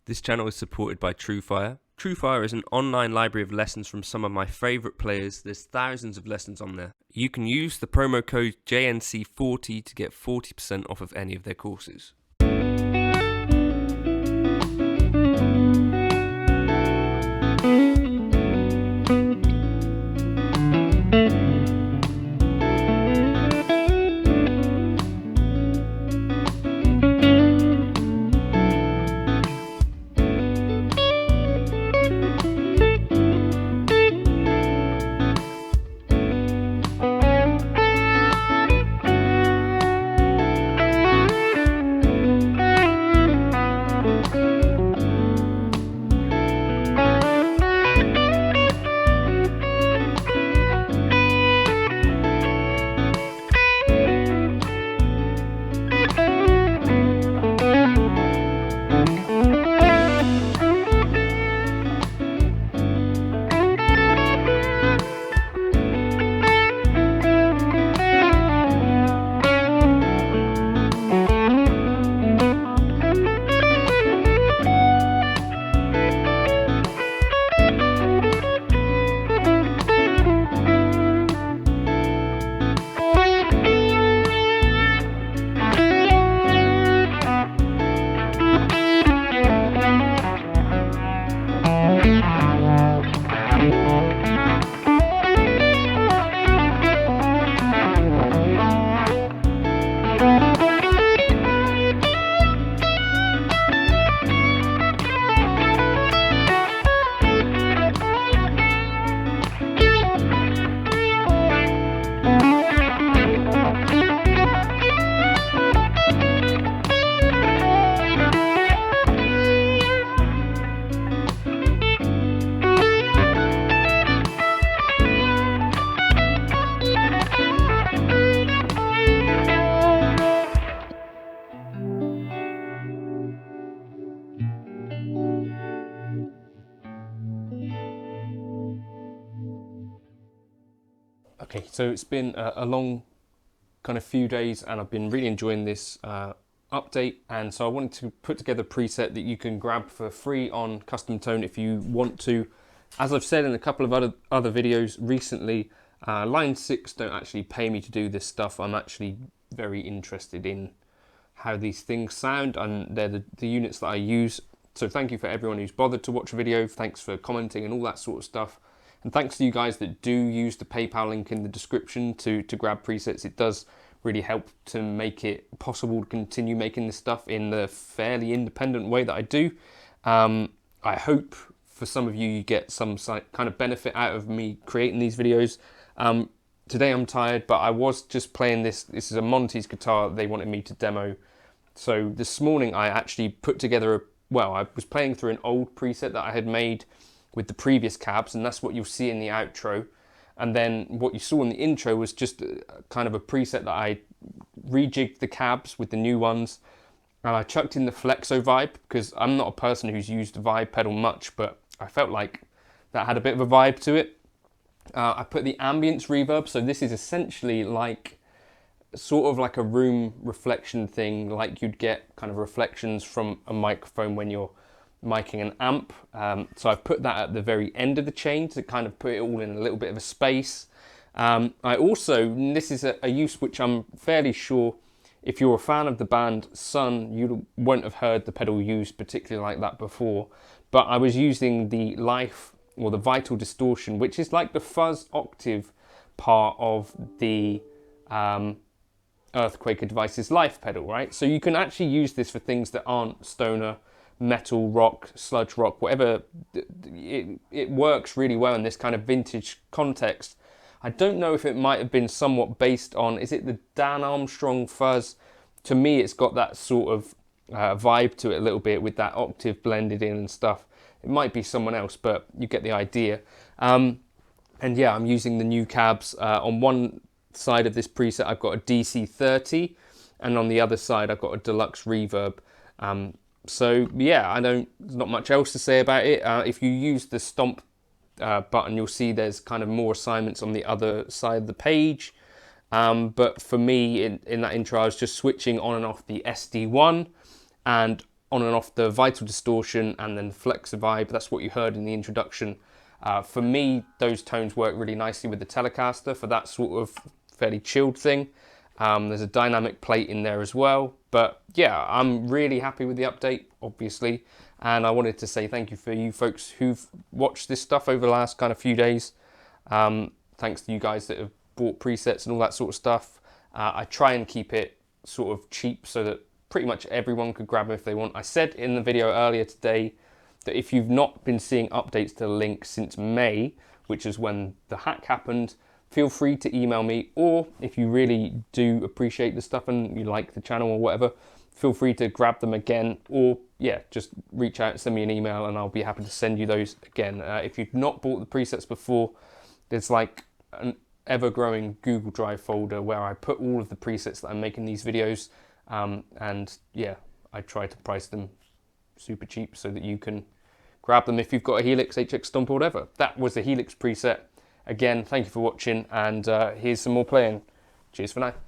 This channel is supported by TrueFire. TrueFire is an online library of lessons from some of my favourite players. There's thousands of lessons on there. You can use the promo code JNC40 to get 40% off of any of their courses. Okay, so it's been a long kind of few days and I've been really enjoying this update, and so I wanted to put together a preset that you can grab for free on Custom Tone if you want to. As I've said in a couple of other videos recently, Line 6 don't actually pay me to do this stuff. I'm actually very interested in how these things sound, and they're the units that I use. So thank you for everyone who's bothered to watch a video. Thanks for commenting and all that sort of stuff. And thanks to you guys that do use the PayPal link in the description to grab presets. It does really help to make it possible to continue making this stuff in the fairly independent way that I do. I hope for some of you, you get some kind of benefit out of me creating these videos. Today I'm tired, but I was just playing this. This is a Monty's guitar they wanted me to demo. So this morning I actually put together I was playing through an old preset that I had made with the previous cabs, and that's what you'll see in the outro. And then what you saw in the intro was just kind of a preset that I rejigged the cabs with the new ones, and I chucked in the Flexo vibe because I'm not a person who's used the vibe pedal much, but I felt like that had a bit of a vibe to it. I put the ambience reverb, so this is essentially like sort of like a room reflection thing, like you'd get kind of reflections from a microphone when you're miking an amp. So I've put that at the very end of the chain to kind of put it all in a little bit of a space. I also, this is a use which I'm fairly sure if you're a fan of the band Sun, you won't have heard the pedal used particularly like that before, but I was using the Life or the Vital Distortion, which is like the fuzz octave part of the Earthquaker Devices Life pedal, right? So you can actually use this for things that aren't stoner, metal, rock, sludge rock, whatever. It works really well in this kind of vintage context. I don't know if it might have been somewhat based on, is it the Dan Armstrong fuzz? To me, it's got that sort of vibe to it a little bit with that octave blended in and stuff. It might be someone else, but you get the idea. And yeah, I'm using the new cabs. On one side of this preset, I've got a DC30, and on the other side, I've got a deluxe reverb. So yeah, there's not much else to say about it. If you use the stomp button, you'll see there's kind of more assignments on the other side of the page. But for me, in that intro, I was just switching on and off the SD1, and on and off the Vital Distortion and then Flexivibe. That's what you heard in the introduction. For me, those tones work really nicely with the Telecaster for that sort of fairly chilled thing. There's a dynamic plate in there as well. But yeah, I'm really happy with the update, obviously. And I wanted to say thank you for you folks who've watched this stuff over the last kind of few days. Thanks to you guys that have bought presets and all that sort of stuff. I try and keep it sort of cheap so that pretty much everyone could grab them if they want. I said in the video earlier today that if you've not been seeing updates to the link since May, which is when the hack happened, feel free to email me, or if you really do appreciate the stuff and you like the channel or whatever, feel free to grab them again, or yeah, just reach out and send me an email and I'll be happy to send you those again. If you've not bought the presets before, there's like an ever-growing Google Drive folder where I put all of the presets that I'm making these videos, and yeah, I try to price them super cheap so that you can grab them if you've got a Helix, HX Stomp or whatever. That was the Helix preset. Again, thank you for watching, and here's some more playing. Cheers for now.